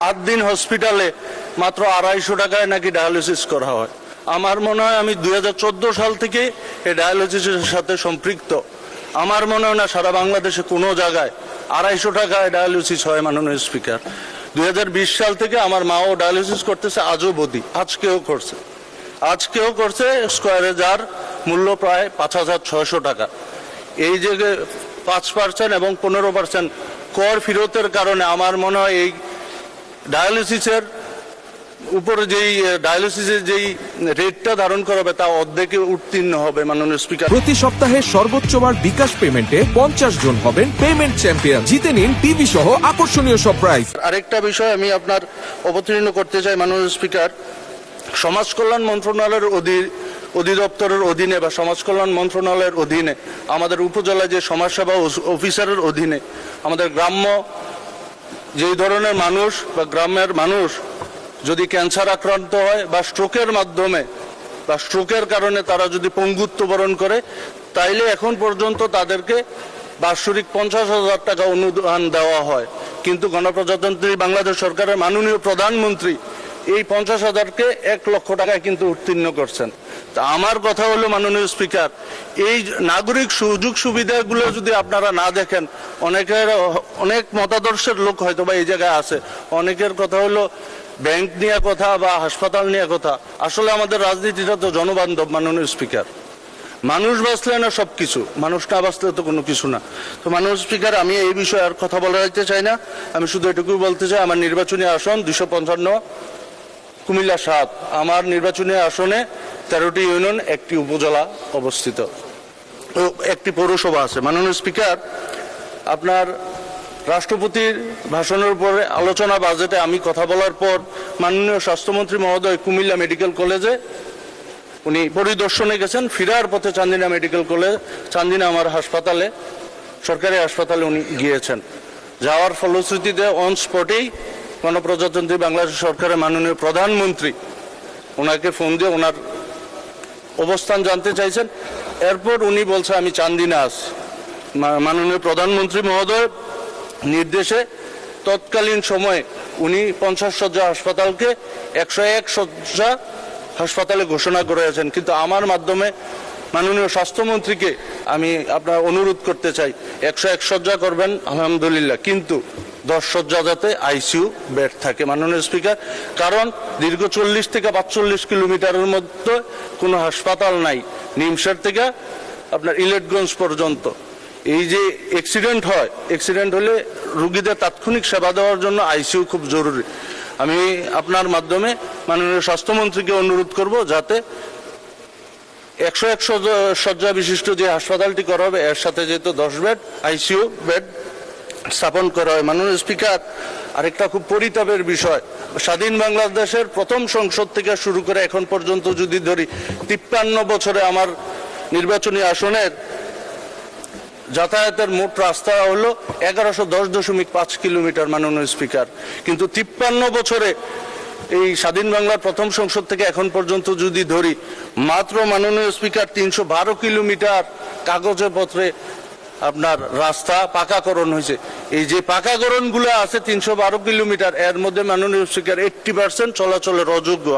7 দিন হসপিটালে মাত্র 250 টাকায় নাকি ডায়ালিসিস করা হয়। আমার মনে হয় আমি 2014 সাল থেকে এই ডায়ালিসিসের সাথে সম্পৃক্ত। আমার মনে হয় না সারা বাংলাদেশে কোনো জায়গায় 250 টাকায় ডায়ালিসিস হয়। মাননীয় স্পিকার, 2020 সাল থেকে আমার মাও ডায়ালিসিস করতেছে, আজও বদি, আজকেও করছে স্কোয়ারে, যার মূল্য প্রায় 5600 টাকা। এই যে 5% এবং 15% কর ফেরতের কারণে আমার মনে হয় এই ডায়ালিসিসের উপরে ডায়ালিসিসের যেই রেটটা ধারণ করা হবে তা অর্ধেকে উত্তীর্ণ হবে। মাননীয় স্পিকার, প্রতি সপ্তাহে সর্বোচ্চবার বিকাশ পেমেন্টে 50 জন হবেন পেমেন্ট চ্যাম্পিয়ন। জিতে নিন টিভি সহ আকর্ষণীয় সব প্রাইজ। আরেকটা বিষয় আমি আপনার অবতীর্ণ করতে চাই। মাননীয় স্পিকার, সমাজ কল্যাণ মন্ত্রণালয়ের অধিদপ্তরের অধীনে বা সমাজ কল্যাণ মন্ত্রণালয়ের অধীনে আমাদের উপজেলায় যে সমাজসেবা অফিসারের অধীনে আমাদের গ্রাম্য যেই ধরনের মানুষ বা গ্রামের মানুষ যদি ক্যান্সার আক্রান্ত হয় বা স্ট্রোকের মাধ্যমে বা স্ট্রোকের কারণে তারা যদি পঙ্গুত্ব বরণ করে, তাইলে এখন পর্যন্ত তাদেরকে বার্ষিক 50,000 টাকা অনুদান দেওয়া হয়। কিন্তু গণপ্রজাতন্ত্রী বাংলাদেশ সরকারের মাননীয় প্রধানমন্ত্রী এই 50,000কে 1 লক্ষ টাকায় কিন্তু উত্তীর্ণ করছেন। তা আমার কথা হলো মাননীয় স্পিকার, এই নাগরিক সুযোগ সুবিধাগুলো যদি আপনারা না দেখেন, অনেক মতাদর্শের লোক হয়তো বা এই জায়গায় আছে, অনেকের কথা হলো ব্যাংক নিয়ে কথা বা হাসপাতাল নিয়ে কথা। আসলে আমাদের রাজনীতিটা তো জনবান্ধব। মাননীয় স্পিকার, মানুষ বাঁচলে না সবকিছু, মানুষ না বাঁচলে তো কোনো কিছু না। তো মাননীয় স্পিকার, আমি এই বিষয়ে আর কথা বলতে চাই না। আমি শুধু এটুকুই বলতে চাই, আমার নির্বাচনী আসন 255 কুমিল্লা 7, আমার নির্বাচনী আসনে 13টি ইউনিয়ন, 1টি উপজেলা অবস্থিত ও 1টি পৌরসভা আছে। মাননীয় স্পিকার, আপনার রাষ্ট্রপতির ভাষণের উপরে আলোচনা বাজেটে আমি কথা বলার পর মাননীয় স্বাস্থ্যমন্ত্রী মহোদয় কুমিল্লা মেডিকেল কলেজে উনি পরিদর্শনে গেছেন। ফেরার পথে চান্দিনা মেডিকেল কলেজ, চান্দিনা আমার হাসপাতালে, সরকারি হাসপাতালে উনি গিয়েছেন। যাওয়ার ফলশ্রুতিতে অন স্পটেই গণপ্রজাতন্ত্রী বাংলাদেশ সরকারের মাননীয় প্রধানমন্ত্রী ওনাকে ফোন দিয়ে ওনার অবস্থান জানতে চাইছেন। এরপর উনি বলছে আমি চান্দিনা আছি। মাননীয় প্রধানমন্ত্রী মহোদয় নির্দেশে তৎকালীন সময়ে উনি 50 শয্যা হাসপাতালকে 101 শয্যা হাসপাতালে ঘোষণা করেছেন। কিন্তু আমার মাধ্যমে মাননীয় স্বাস্থ্যমন্ত্রীকে আমি আপনার অনুরোধ করতে চাই, 101 শয্যা করবেন আলহামদুলিল্লাহ, কিন্তু 10 শয্যা যাতে আইসিইউ বেড থাকে। মাননীয় স্পিকার, কারণ দীর্ঘ 40 থেকে 45 কিলোমিটারের মধ্যে কোনো হাসপাতাল নাই, নিমসার থেকে আপনার ইলেটগঞ্জ পর্যন্ত। এই যে অ্যাক্সিডেন্ট হয়, অ্যাক্সিডেন্ট হলে রুগীদের তাৎক্ষণিক সেবা দেওয়ার জন্য আইসিইউ খুব জরুরি। আমি আপনার মাধ্যমে মাননীয় স্বাস্থ্যমন্ত্রীকে অনুরোধ করব যাতে 101 শয্যা বিশিষ্ট যে হাসপাতালটি করা হবে এর সাথে যেহেতু 10 বেড আইসিইউ বেড স্থাপন করা হয়। মাননীয় স্পিকার, আরেকটা খুব পরিতাপের বিষয়, স্বাধীন বাংলাদেশের প্রথম সংসদ থেকে শুরু করে এখন পর্যন্ত যদি ধরি, 53 বছরে আমার নির্বাচনী আসনের যাতায়াতের মোট রাস্তা হলো 1110.5 কিলোমিটার। মাননীয় স্পিকার, কিন্তু 53 বছরে এই স্বাধীন বাংলার প্রথম সংসদ থেকে এখন পর্যন্ত যদি ধরি, মাত্র মাননীয় স্পিকার 312 কিলোমিটার কাগজে পত্রে আপনার রাস্তা পাকাকরণ হয়েছে। এই যে পাকাকরণগুলো আছে 312 কিলোমিটার, এর মধ্যে মাননীয় স্পিকার 80% চলাচলের অযোগ্য।